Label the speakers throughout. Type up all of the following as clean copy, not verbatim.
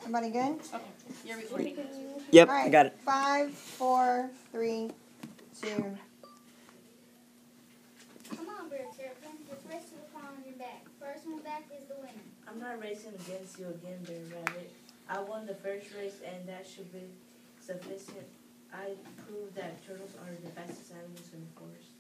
Speaker 1: Everybody good?
Speaker 2: Okay, you're recording.
Speaker 3: Yep,
Speaker 1: All right,
Speaker 3: I got it.
Speaker 1: 5, 4, 3, 2.
Speaker 4: Come on, Bear Terrapin. Let's race to the pond on your back. First one back is the winner.
Speaker 5: I'm not racing against you again, Bear Rabbit. I won the first race, and that should be sufficient. I proved that turtles are the fastest animals in the forest.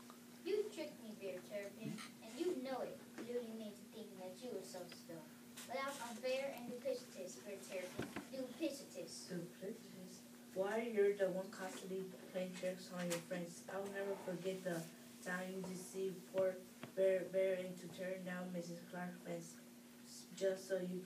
Speaker 4: You tricked me, Bear Terrapin, and you know it, deluding me into thinking that you were so slow. But that was unfair and duplicitous, Bear Terrapin. Duplicitous.
Speaker 5: Duplicitous. Why you're the one constantly playing tricks on your friends? I'll never forget the time you deceived poor Bear into tearing down Mrs. Clark's fence just so you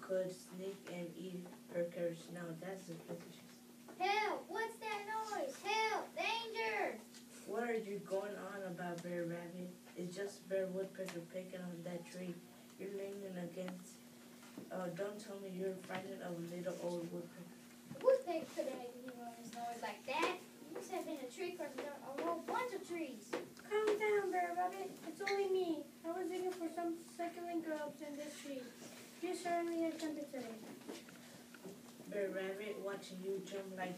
Speaker 5: could sneak and eat her carrots. Now that's duplicitous.
Speaker 4: Help! What's that noise? Help! Danger!
Speaker 5: What are you going on about, Bear Rabbit? It's just Bear Woodpecker picking on that tree. You're leaning against. Don't tell me you're frightened of a little old woodpecker.
Speaker 4: The woodpecker couldn't make a humorous noise like that. You must have been a tree crusher down a whole bunch of trees.
Speaker 6: Calm down, Bear Rabbit. It's only me. I was looking for some succulent grubs in this tree. You certainly are tempted today.
Speaker 5: Bear Rabbit, watching you jump like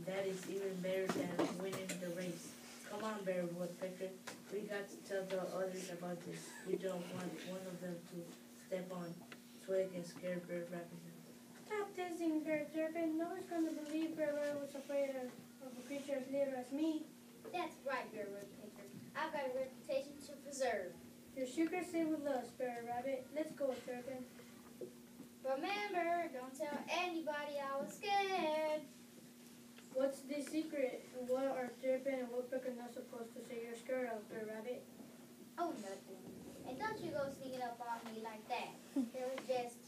Speaker 5: that is even better than winning the race. Come on, Bear Woodpecker. We got to tell the others about this. We don't want one of them to step on Twig and scare Bear Rabbit.
Speaker 6: Stop teasing, Bear Terrapin. No one's going to believe Bear Rabbit was afraid of a creature as little as me.
Speaker 4: That's right, Bear Woodpecker. I've got a reputation to preserve.
Speaker 6: Your secret stay with us, Bear Rabbit. Let's go, Terrapin.
Speaker 4: Remember, don't tell anybody I was scared.
Speaker 6: What's the secret? What are Terrapin and Woodpecker not supposed to say you're scared of, Bear Rabbit?
Speaker 4: Oh, nothing. And don't you go sneaking up on me like that. There was just,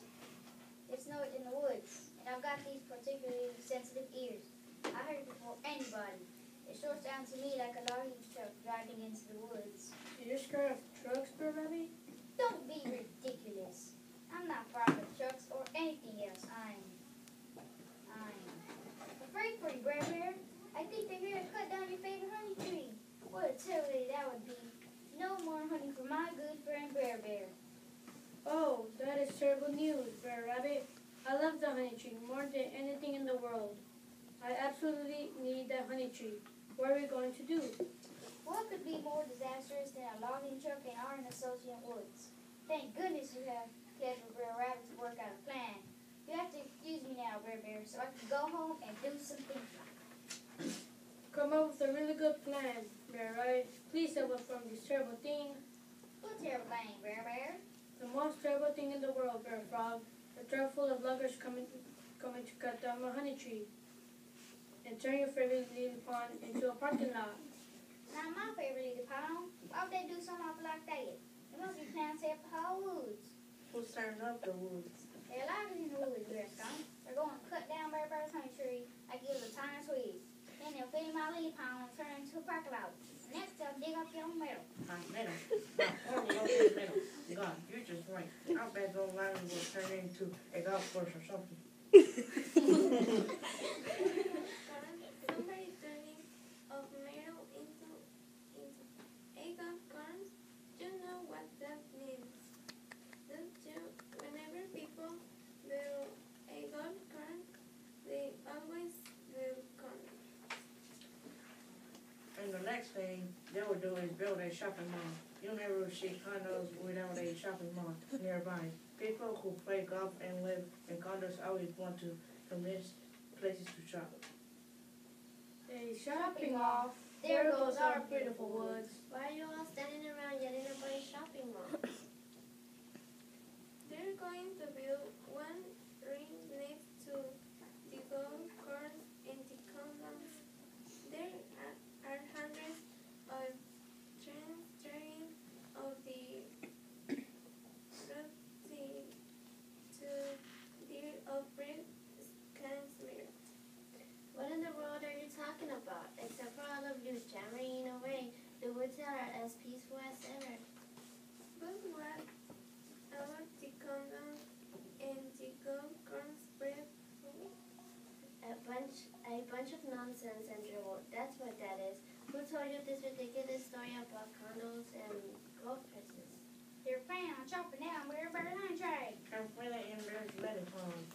Speaker 4: it's noise in the woods, and I've got these particularly sensitive ears. I heard it before anybody. It sure sounds to me like a logging truck driving into the woods.
Speaker 6: You're scared of trucks, Bear Rabbit?
Speaker 4: Don't be ridiculous. I'm not frightened of trucks or anything else. I'm afraid for you, Bear. I think they're here to cut down your favorite honey tree. What a terrible day that would be. No more honey for my good friend Bear.
Speaker 6: Oh, that is terrible news, Bear Rabbit. I love the honey tree more than anything in the world. I absolutely need that honey tree. What are we going to do?
Speaker 4: What could be more disastrous than a logging truck in our associate woods? Thank goodness you have scheduled Bear Rabbit to work out a plan. You have to excuse me now, Bear, so I can go home and do some thinking.
Speaker 6: Come up with a really good plan, Bear Rabbit. Please save us from this terrible thing.
Speaker 4: What terrible thing, Bear?
Speaker 6: The most terrible thing in the world, Bear Frog. A truck full of loggers coming to cut down my honey tree and turn your favorite little pond into a parking lot.
Speaker 4: Not my favorite little pond. Why would they do something awful like that? It must be planned to help the whole woods.
Speaker 5: Who's turning up the woods?
Speaker 4: There are loggers in the woods, Bear Skunk. They're going to cut down Bear's honey tree like it was a tiny twig. Then they'll fill my lily pond and turn it into a parking lot. Next, they'll dig up your metal.
Speaker 5: Metal. Metal. God, you're just right. I bet those lines will turn into a golf course or something.
Speaker 7: Somebody turning of metal into acorn corns. Do you know what that means? Don't you? Whenever people build acorn corns, they always build corn.
Speaker 5: And the next thing they will do is build a shopping mall. You'll never see condos without a shopping mall nearby. People who play golf and live in condos always want to convince places to shop.
Speaker 6: A shopping mall. There goes our beautiful woods.
Speaker 7: Why are you all standing around yelling about a shopping mall? They're going to build one ring next to the golf course in the condos. There are hundreds of trains train of the route to the off-grid Casimir.
Speaker 8: What in the world are you talking about? Except for all of you jammering away, the woods are as peaceful as ever.
Speaker 7: But what about the condoms and the golf course spread?
Speaker 8: A bunch of nonsense and drivel. That's what that is. Who told you this ridiculous story about condos and golf courses?
Speaker 4: They're planning on chopping down Bear's honey tree.
Speaker 5: I'm really in Bear's lettuce pond.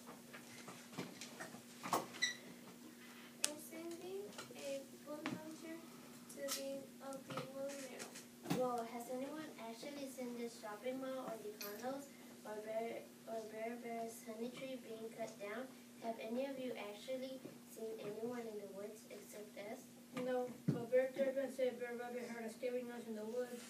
Speaker 8: honey tree being cut down. Have any of you actually seen anyone in the woods except us?
Speaker 6: No, but Bear Turpin said Bear Rabbit heard a scary noise in the woods.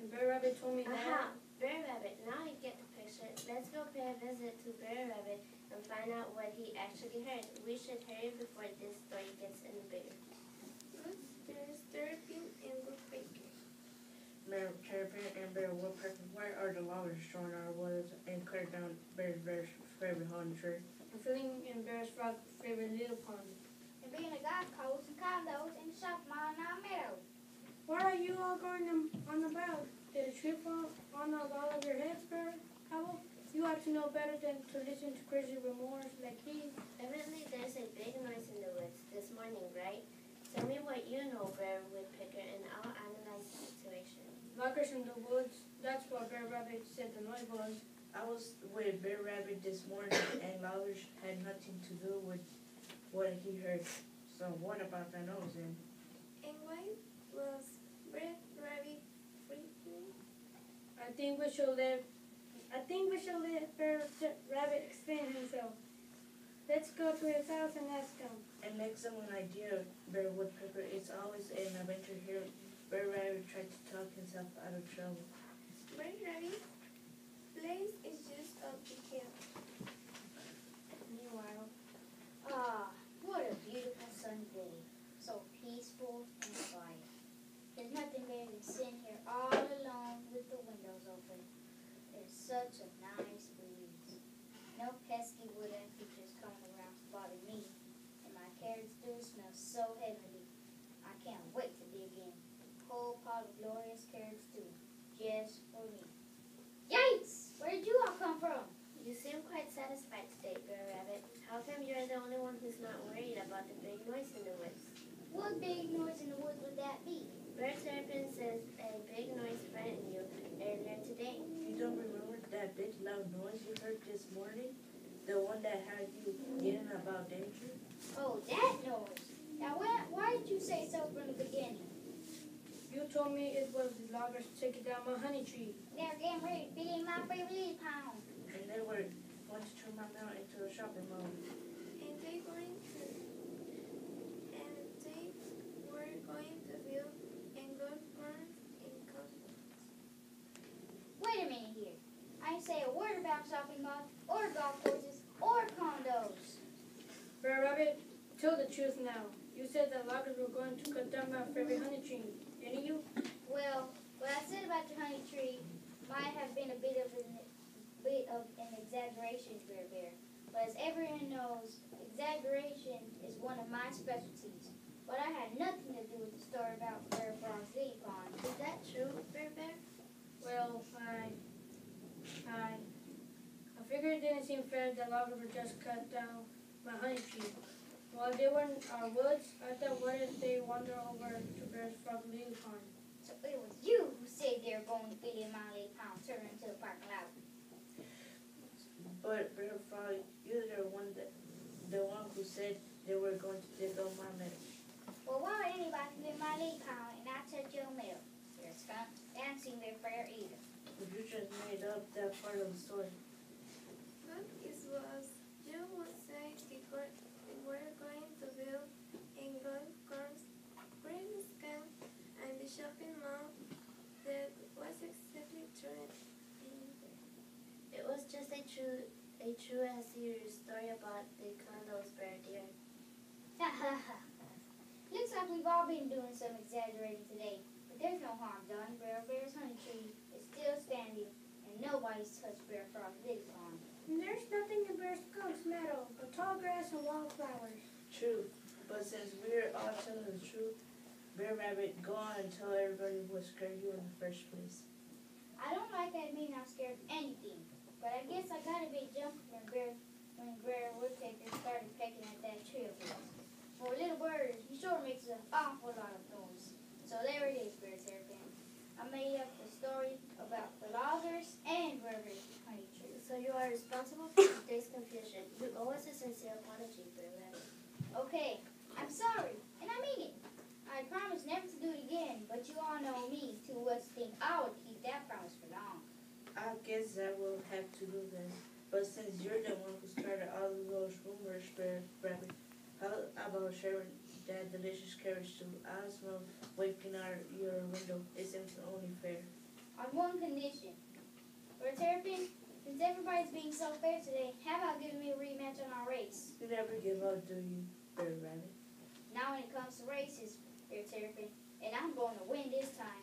Speaker 6: And Bear Rabbit told me
Speaker 8: Aha!
Speaker 6: that.
Speaker 8: Bear Rabbit, now I get the picture. Let's go pay a visit to Bear Rabbit and find out what he actually heard. We should hurry before this story gets any bigger.
Speaker 7: Good Bears, Terrapin, and Woodpecker.
Speaker 5: Bear Terrapin and Bear Woodpecker, why are the loggers destroying our woods and cutting down Bear's favorite honey tree?
Speaker 6: I'm filling in Bear's Frog's favorite little pond.
Speaker 4: And being a golf course and condos and shopping mall in our meadow.
Speaker 6: Where are you all going on about? Did a tree fall on all of your heads, Bear Owl? You ought to know better than to listen to crazy rumors like these.
Speaker 8: Evidently, there's a big noise in the woods this morning, right? Tell me what you know, Bear Woodpecker, and I'll analyze the situation.
Speaker 6: Loggers in the woods, that's what Bear Rabbit said the noise was.
Speaker 5: I was with Bear Rabbit this morning and loggers had nothing to do with what he heard. So what about that noise then?
Speaker 7: And why was Bear Rabbit freaking?
Speaker 6: I think we should let Bear Rabbit explain himself. Let's go to his house and ask him.
Speaker 5: It makes them an idea, Bear Woodpecker. It's always an adventure here. Bear Rabbit tried to talk himself out of trouble.
Speaker 7: Bear Rabbit, place is just up the hill.
Speaker 4: Meanwhile, ah, what a beautiful sunny day. So peaceful and quiet. There's nothing better than sitting here all alone with the windows open. There's such a nice breeze. No pesky woodland creatures coming around to bother me. And my carrots do smell so heavenly. I can't wait to dig in. Whole pot of glorious carrots too, just for me. Yikes! Where did you all come from?
Speaker 8: You seem quite satisfied today, Bear Rabbit. How come you're the only one who's not worried about the big noise in the woods?
Speaker 4: What big noise in the woods would that be?
Speaker 8: Bear Terrapin says a big noise frightened you earlier today.
Speaker 5: You don't remember that big loud noise you heard this morning? The one that had you yelling about danger?
Speaker 4: Oh, that noise. Now, why did you say so from the beginning?
Speaker 6: You told me it was the loggers taking down my honey tree.
Speaker 4: They're getting ready to be in my favorite little town.
Speaker 5: And they were going to turn my town into a shopping mall.
Speaker 7: And they were going to build and golf course in condos.
Speaker 4: Wait a minute here. I ain't say a word about shopping malls or golf courses or condos.
Speaker 6: Bear Rabbit, tell the truth now. You said that loggers were going to cut down my favorite honey tree, didn't you?
Speaker 4: Well, what I said about your honey tree might have been a bit of an exaggeration, Bear. But as everyone knows, exaggeration is one of my specialties. But I had nothing to do with the story about Bear Frog's lily pond.
Speaker 8: Is that true, Bear?
Speaker 6: Well, I figured it didn't seem fair that loggers would just cut down my honey tree. While they were in our woods, I thought, what if they wander over to Bear Frog's lily pond?
Speaker 4: So it was you who said they were going to fit in my lily pond, turn into the parking lot.
Speaker 5: But Bear Frog, you're the one who said they were going to dig up my meadow.
Speaker 4: Well, why would anybody fit in my lily pond and not touch your meadow? There's skunk dancing there fair either.
Speaker 5: But you just made up that part of the story.
Speaker 7: But it was you who said we were going to build and golf course, bring the camp, and the shopping mall. That was exactly true.
Speaker 8: It was just a true as your story about the condos, Bear dear.
Speaker 4: Ha ha ha. Looks like we've all been doing some exaggerating today. But there's no harm done. Bear's honey tree is still standing, and nobody's touched Bear Frog's lily pond.
Speaker 6: And there's nothing in Bear Skunk's meadow but tall grass and wildflowers.
Speaker 5: True. But since we're all telling the truth, Bear Rabbit, go on and tell everybody what scared you in the first place.
Speaker 4: I don't like admitting I'm scared of anything, but I guess I got a bit jumpy when Bear Woodpecker started pecking at that tree of his. For a little bird, he sure makes an awful lot of noise. So there it is, Bear Terrapin. I made up the story about the loggers and Bear's honey tree.
Speaker 8: So you are responsible for today's confusion. You owe us a sincere apology, Bear Rabbit.
Speaker 4: Okay, I'm sorry, and I mean it. I promise never to do it again, but you all know me too well to think I would keep that promise for long.
Speaker 5: I guess that will have to do then. But since you're the one who started all of those rumors, Bear Rabbit, how about sharing that delicious carrot soup? I smell waking out your window. It seems only fair.
Speaker 4: On one condition. For a terrapin, since everybody's being so fair today, how about giving me a rematch on our race?
Speaker 5: You never give up, do you, Bear Rabbit?
Speaker 4: Now when it comes to races, Fair Terrapin, and I'm going to win this time.